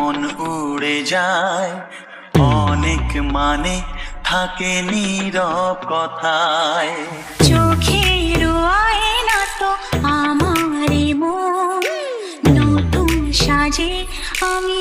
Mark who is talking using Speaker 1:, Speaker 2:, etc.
Speaker 1: মন উড়ে যায়, অনেক মানে থাকে নীরব কথায়।
Speaker 2: চোখের আয়না তো আমারই মন, নতুন সাজে আমি